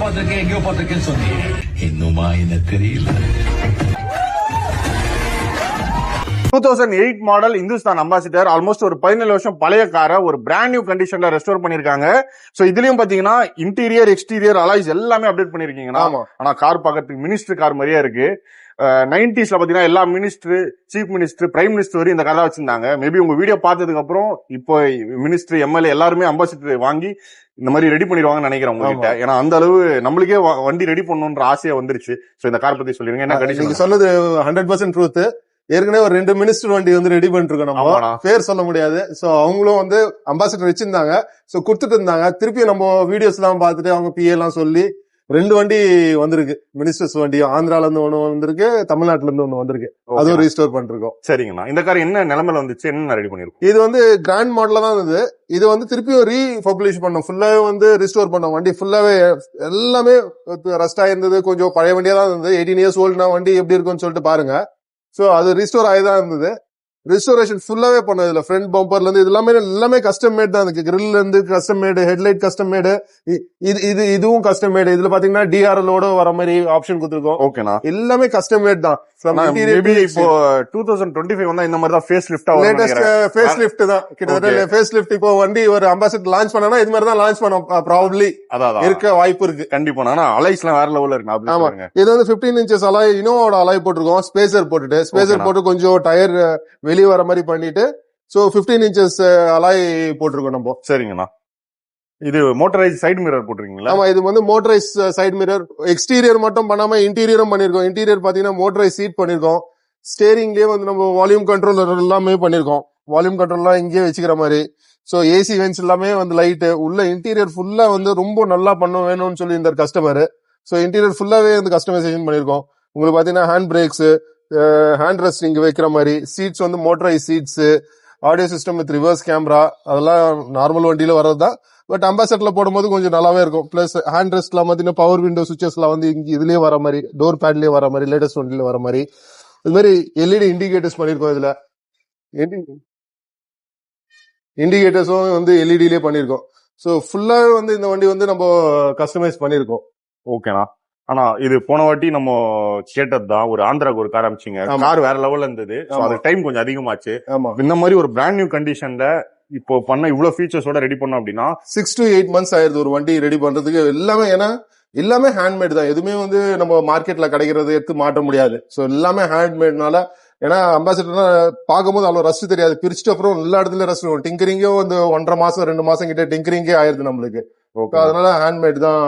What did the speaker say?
எங்கேயோ பார்த்திருக்கேன்னு சொன்னீங்க. இன்னுமா என்ன தெரியல. 2008 மாடல் இந்துஸ்தான் அம்பாசிடர், ஆல்மோஸ்ட் ஒரு 17 வருஷம் பழைய காரை ஒரு பிராண்ட் நியூ கண்டிஷன்ல ரெஸ்டோர் பண்ணிருக்காங்க. சோ இதுலயும் பாத்தீங்கன்னா இன்டீரியர் எக்ஸ்டீரியர் அலாய்ஸ் எல்லாமே அப்டேட் பண்ணிருக்கீங்கன்னா, ஆனா கார் பாக்கிறதுக்கு மினிஸ்டர் கார் மாதிரியே இருக்கு. 90s பாத்தீங்கன்னா எல்லா minister, chief minister, prime minister வரையும் இந்த கார் தான் வச்சிருந்தாங்க. மேபி உங்க வீடியோ பார்த்ததுக்கு அப்புறம் இப்போ மினிஸ்டர், எம்எல்ஏ எல்லாருமே அம்பாசிடர் வாங்கி இந்த மாதிரி ரெடி பண்ணிடுவாங்கன்னு நினைக்கிறேன் உங்ககிட்ட. ஏன்னா அந்த அளவு நம்மளுக்கே வண்டி ரெடி பண்ணணும்ன்ற ஆசையா வந்துருச்சு. சோ இந்த கார் பத்தி சொல்லிருங்க. என்ன கண்டிஷன்? நீங்க சொன்னது 100% ட்ரூத். ஏற்கனவே ஒரு 2 மினிஸ்டர் வண்டி வந்து ரெடி பண்ணிட்டு இருக்கோம். நம்ம பேர் சொல்ல முடியாது. சோ அவங்களும் வந்து அம்பாசிடர் வச்சிருந்தாங்க. சோ கொடுத்துட்டு இருந்தாங்க. திருப்பி நம்ம வீடியோஸ் எல்லாம் பார்த்துட்டு அவங்க பிஏ எல்லாம் சொல்லி 2 வண்டி வந்திருக்கு. மினிஸ்டர்ஸ் வண்டி ஆந்திரால இருந்து ஒண்ணு வந்திருக்கு, தமிழ்நாட்டுல இருந்து ஒண்ணு வந்திருக்கு. அதுவும் ரீஸ்டோர் பண்ணிருக்கோம். சரிங்கண்ணா. இந்த கார் என்ன நிலைமையில வந்துச்சு, என்ன ரெடி பண்ணிருக்கோம்? இது வந்து கிராண்ட் மாடல்ல தான் இருந்தது. இது வந்து திருப்பியும் ரீபப்ளிஷ் பண்ணோம். ஃபுல்லாவே வந்து ரிஸ்டோர் பண்ணோம். வண்டி ஃபுல்லாவே எல்லாமே ரஸ்ட் ஆயிருந்தது. கொஞ்சம் பழைய வண்டியா தான் இருந்தது. 18 இயர்ஸ் ஓல்டுனா வண்டி எப்படி இருக்கும்னு சொல்லிட்டு பாருங்க. சோ அது ரிஸ்டோர் ஆகிதான் இருந்தது. ரிஸ்டோரேஷன் ஃபுல்லாவே பண்ணது. இல்ல ஃப்ரண்ட் பம்பர்ல இருந்து எல்லாமே கஸ்டம் மேட் தான் இருக்கு. கிரில்ல இருந்து கஸ்டம் மேடு, ஹெட்லைட் கஸ்டம் மேடு, இதுவும் கஸ்டம் மேடு. இதுல பாத்தீங்கன்னா டிஆர்எலோட வர மாதிரி ஆப்ஷன் கொடுத்துருக்கோம். ஓகேண்ணா. எல்லாமே கஸ்டம் மேட் தான். இப்போ 2025 வந்தா இந்த மாதிரி தான் ஃபேஸ் லிஃப்ட் ஆகும். லேட்டஸ்ட் ஃபேஸ் லிஃப்ட் தான். கிட்டத்தட்ட ஃபேஸ் லிஃப்ட் இப்போ வண்டி ஒரு அம்பாசிடர் லான்ச் பண்ணனா இது மாதிரி தான் லான்ச் பண்ணோம். ப்ராபபிலி இருக்க வாய்ப்பு இருக்கு. கண்டிப்பா. ஆனா அலைஸ்லாம் வேற லெவல்ல இருக்கு. ஆமா, இது வந்து 15 இன்ச்சஸ் அலாய், இனோவோட அலாய் போட்டிருக்கோம். ஸ்பேசர் போட்டு கொஞ்சம் டயர் வெளியே வர மாதிரி பண்ணிட்டு, சோ 15 இன்ச்சஸ் அலாய் போட்டிருக்கோம் நம்ம. சரிங்கண்ணா. இது மோட்டரைஸ் சைடு மிரர் போட்டிருக்கீங்களா? ஆமா, இது வந்து மோட்டரைஸ் சைடு மிரர். எக்ஸ்டீரியர் மட்டும் பண்ணாம இன்டீரியரும் பண்ணிருக்கோம். இன்டீரியர் பாத்தீங்கன்னா மோட்டரைஸ் சீட் பண்ணிருக்கோம். ஸ்டேரிங்லயே வந்து நம்ம வால்யூம் கண்ட்ரோலர் எல்லாமே பண்ணிருக்கோம். வால்யூம் கண்ட்ரோல்லாம் இங்கேயே வச்சுக்கிற மாதிரி. சோ ஏசி வென்ஸ் எல்லாமே வந்து லைட் உள்ள. இன்டீரியர் ஃபுல்லா வந்து ரொம்ப நல்லா பண்ண வேணும்னு சொல்லி இந்த கஸ்டமர். சோ இன்டீரியர் ஃபுல்லாவே வந்து கஸ்டமைசேஷன் பண்ணிருக்கோம். உங்களுக்கு பாத்தீங்கன்னா ஹேண்ட் பிரேக்ஸ், ஹேண்ட் ரெஸ்ட் இங்க வைக்கிற மாதிரி, சீட்ஸ் வந்து motorized seats, audio system with reverse camera, அதெல்லாம் நார்மல் வண்டியில வர்றதுதான். பட் அம்பாசிடர்ல போடும்போது கொஞ்சம் நல்லாவே இருக்கும். பிளஸ் ஹேண்ட் ரெஸ்ட் எல்லாம் பாத்தீங்கன்னா பவர் விண்டோ சுவிச்சஸ் எல்லாம் வந்து இதுலயே வர மாதிரி, டோர் பேட்லயே வர மாதிரி, லேட்டஸ்ட் வண்டியில வர மாதிரி. இது மாதிரி எல்இடி இண்டிகேட்டர்ஸ் பண்ணிருக்கோம். இதுல இண்டிகேட்டர்ஸும் வந்து எல்இடிலயே பண்ணிருக்கோம். சோ ஃபுல்லாவே வந்து இந்த வண்டி வந்து நம்ம கஸ்டமைஸ் பண்ணிருக்கோம். ஓகேண்ணா. ஆனா இது போன வாட்டி நம்ம கேட்டதுதான், ஒரு ஆந்திராக்கு ஒரு கார் அமைச்சிங்க. கார் வேற லெவல்ல இருந்தது. அது டைம் கொஞ்சம் அதிகமாச்சு. இந்த மாதிரி ஒரு பிராண்ட் நியூ கண்டிஷன்ல இப்போ பண்ண இவ்வளவு ஃபீச்சர்ஸோட ரெடி பண்ணோம் அப்படின்னா 6 to 8 months ஆயிருது ஒரு வண்டி ரெடி பண்றதுக்கு. எல்லாமே ஏன்னா எல்லாமே ஹேண்ட்மேட் தான். எதுவுமே வந்து நம்ம மார்க்கெட்ல கிடைக்கிறது எடுத்து மாட்ட முடியாது. சோ எல்லாமே ஹேண்ட்மேட்னால, ஏன்னா அம்பாசிடர்னா பார்க்கும்போது அவ்வளவு ரஸ்ட் தெரியாது. பிரிச்சுட்டு அப்புறம் எல்லா இடத்துலயும் ரஸ்ட் வரும். டிங்கரிங்கே வந்து 1.5 மாசம் 2 மாசம் கிட்ட டிங்கரிங்கே ஆயிருது நம்மளுக்கு. அதனால ஹேண்ட்மேட் தான்